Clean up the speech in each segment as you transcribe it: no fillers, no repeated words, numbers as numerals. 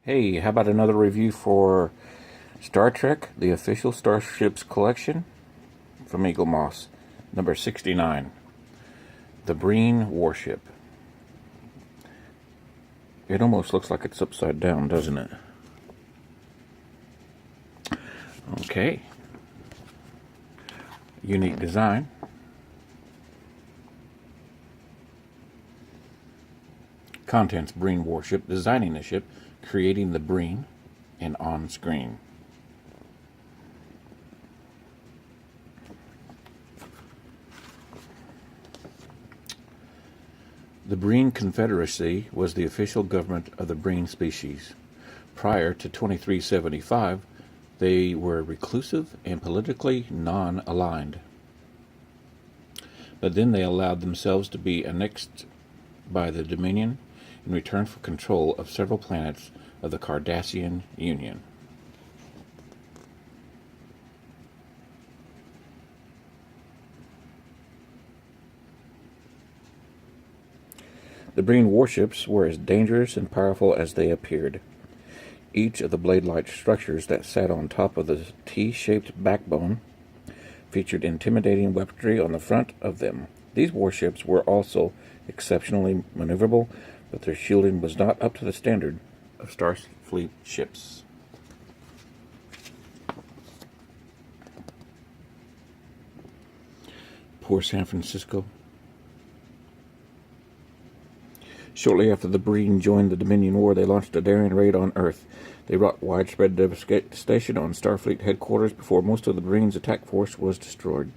Hey, how about another review for Star Trek, the official Starships collection from Eaglemoss, number 69, the Breen Warship. It almost looks like it's upside down, doesn't it? Okay. Unique design. Contents: Breen Warship, designing the ship, creating the Breen, and on screen. The Breen Confederacy was the official government of the Breen species. Prior to 2375, they were reclusive and politically non-aligned. But then they allowed themselves to be annexed by the Dominion in return for control of several planets of the Cardassian Union. The Breen warships were as dangerous and powerful as they appeared. Each of the blade-like structures that sat on top of the T-shaped backbone featured intimidating weaponry on the front of them. These warships were also exceptionally maneuverable, but their shielding was not up to the standard of Starfleet ships. Poor San Francisco. Shortly after the Breen joined the Dominion War, they launched a daring raid on Earth. They wrought widespread devastation on Starfleet headquarters before most of the Breen's attack force was destroyed.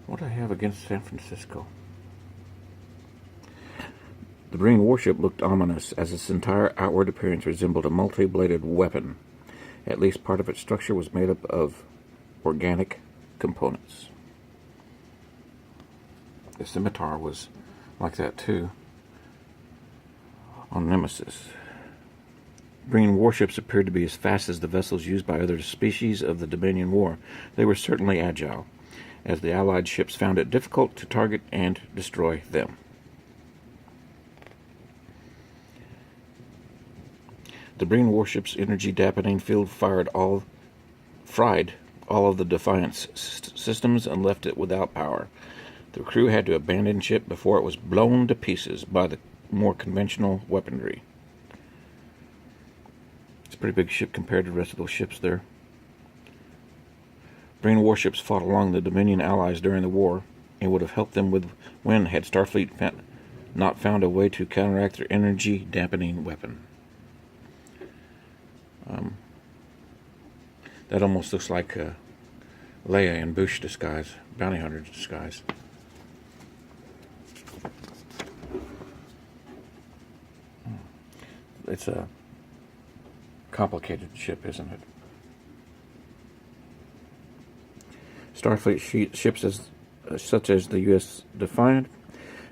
What do I have against San Francisco? The Breen warship looked ominous, as its entire outward appearance resembled a multi-bladed weapon. At least part of its structure was made up of organic components. The scimitar was like that too on Nemesis. Breen warships appeared to be as fast as the vessels used by other species of the Dominion War. They were certainly agile, as the Allied ships found it difficult to target and destroy them. The Breen warship's energy dampening field fried all of the Defiance systems and left it without power. The crew had to abandon ship before it was blown to pieces by the more conventional weaponry. It's a pretty big ship compared to the rest of those ships there. Breen warships fought along the Dominion allies during the war and would have helped them win had Starfleet not found a way to counteract their energy dampening weapon. That almost looks like Leia in Bush disguise, bounty hunter disguise. It's a complicated ship, isn't it? Starfleet ships such as the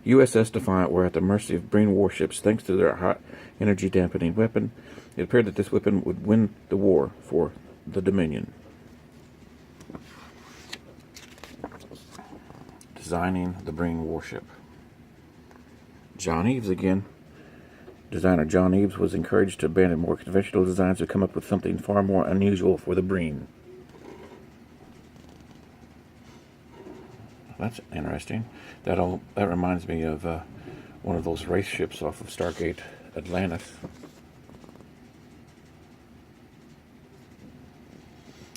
USS Defiant were at the mercy of Breen warships thanks to their high energy dampening weapon. It appeared that this weapon would win the war for the Dominion. Designing the Breen warship. John Eves again. Designer John Eves was encouraged to abandon more conventional designs to come up with something far more unusual for the Breen. That's interesting. That reminds me of one of those race ships off of Stargate Atlantis.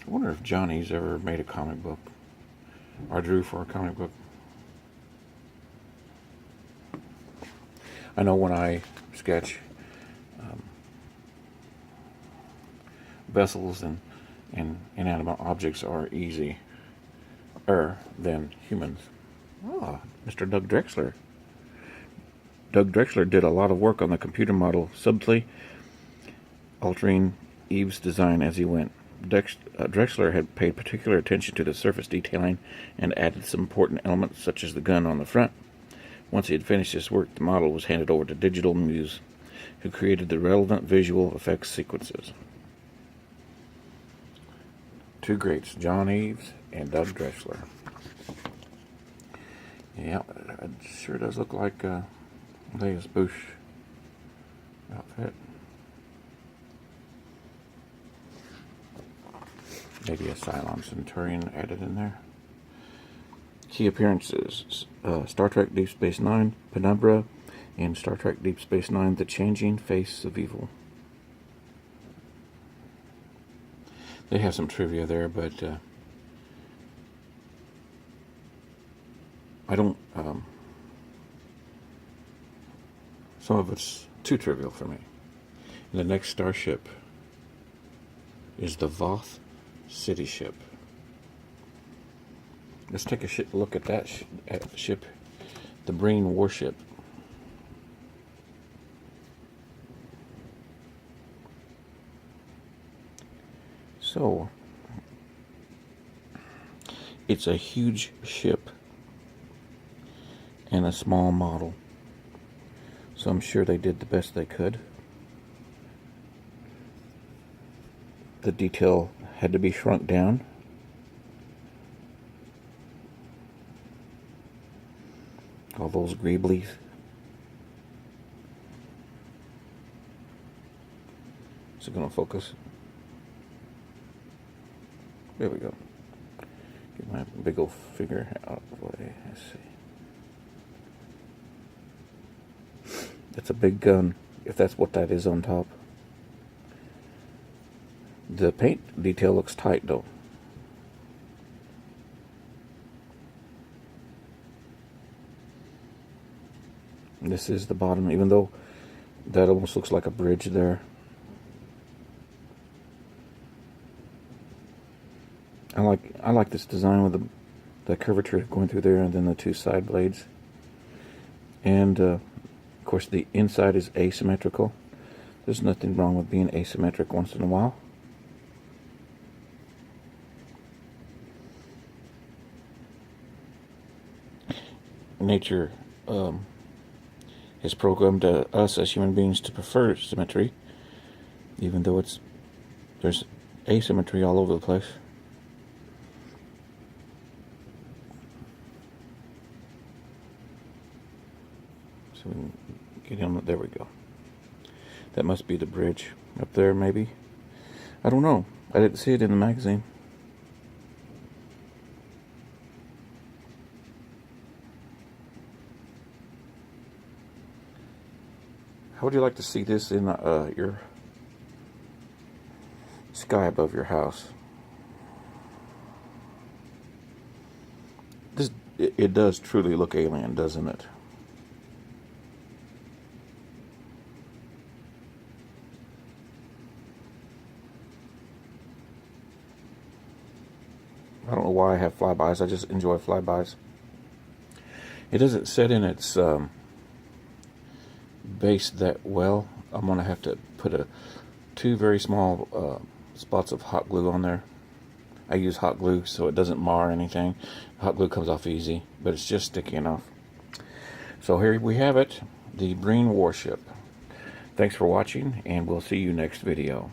I wonder if John Eves ever made a comic book or drew for a comic book. I know when I sketch vessels and inanimate objects are easier than humans. Mr. Doug Drexler. Doug Drexler did a lot of work on the computer model, subtly altering Eve's design as he went. Drexler had paid particular attention to the surface detailing and added some important elements such as the gun on the front. Once he had finished his work, the model was handed over to Digital Muse, who created the relevant visual effects sequences. Two greats, John Eves and Doug Drexler. Yeah, it sure does look like Leia's Bush outfit. Maybe a Cylon Centurion added in there. Key appearances: Star Trek Deep Space Nine, Penumbra, and Star Trek Deep Space Nine, The Changing Face of Evil. They have some trivia there, but I don't... some of it's too trivial for me. And the next starship is the Voth City ship. Let's take a look at that ship, the Breen Warship. So, it's a huge ship and a small model. So I'm sure they did the best they could. The detail had to be shrunk down. All those greeblies. Is it going to focus? There we go. Get my big old figure out of the way. Let's see. That's a big gun, if that's what that is on top. The paint detail looks tight though. This is the bottom, even though that almost looks like a bridge there. I like this design with the curvature going through there, and then the two side blades. And of course the inside is asymmetrical. There's nothing wrong with being asymmetric once in a while. Nature has programmed us as human beings to prefer symmetry, even though there's asymmetry all over the place. So we can get in. There we go. That must be the bridge up there, maybe. I don't know. I didn't see it in the magazine. How would you like to see this in your sky above your house? It does truly look alien, doesn't it? I don't know why I have flybys. I just enjoy flybys. It doesn't set in its base that well. I'm going to have to put two very small spots of hot glue on there. I use hot glue so it doesn't mar anything. Hot glue comes off easy, but it's just sticky enough. So here we have it, the Breen Warship. Thanks for watching, and we'll see you next video.